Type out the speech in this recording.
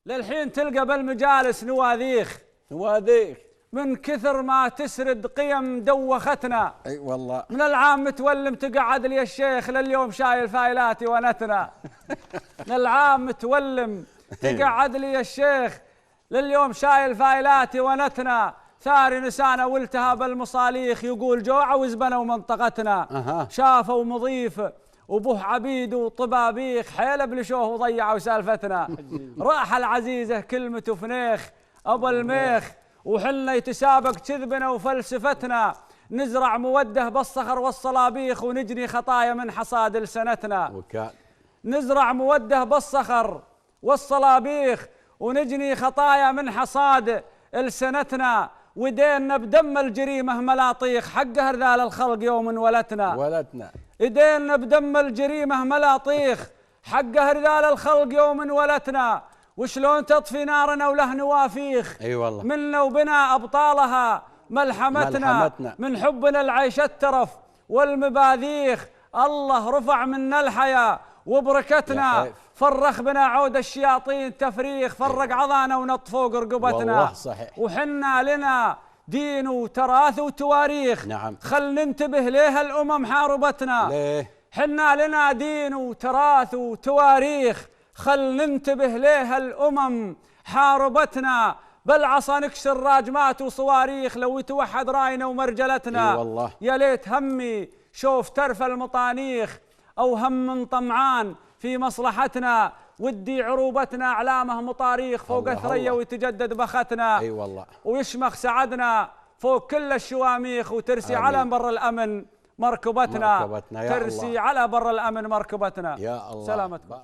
للحين تلقى بالمجالس نواذيخ من كثر ما تسرد قيم دوختنا. اي والله. من العام متولم تقعد لي الشيخ لليوم شايل فايلاتي ونتنا. من العام متولم تقعد لي الشيخ لليوم شايل فايلاتي ونتنا. ثاري نسانا والتهاب المصاليخ يقول جوع وزبنوا منطقتنا. شافوا مضيف وبوه عبيد وطبابيخ حيل بلشوه وضيعوا سالفتنا. راح العزيزه كلمته فنيخ ابو الميخ وحلنا يتسابق كذبنا وفلسفتنا. نزرع موده بالصخر والصلابيخ ونجني خطايا من حصاد لسنتنا. نزرع موده بالصخر والصلابيخ ونجني خطايا من حصاد لسنتنا. ودينا بدم الجريمه ملاطيخ حق هرذال الخلق يوم ولتنا. ايدينا بدم الجريمه ملاطيخ حق هرذال الخلق يوم ولتنا. وشلون تطفي نارنا وله نوافيخ. اي والله. منا وبنا ابطالها ملحمتنا. من حبنا العيش الترف والمباذيخ. الله رفع منا الحياه وبركتنا. فرخ بنا عود الشياطين تفريخ. فرق عضانا ونطفوق رقبتنا. والله صحيح. وحنا لنا دين وتراث وتواريخ. نعم. خل ننتبه ليه الامم حاربتنا. ليه؟ حنا لنا دين وتراث وتواريخ. خل ننتبه ليه الامم حاربتنا. بالعصا نكسر راجمات وصواريخ لو يتوحد راينا ومرجلتنا. اي والله. يا ليت همي شوف ترف المطانيخ او هم طمعان في مصلحتنا. ودي عروبتنا اعلامه مطاريخ فوق ثريا ويتجدد بختنا. اي والله. ويشمخ سعدنا فوق كل الشواميخ وترسي على بر الامن مركبتنا. يا ترسي الله. على بر الامن مركبتنا. يا الله. سلامتكم.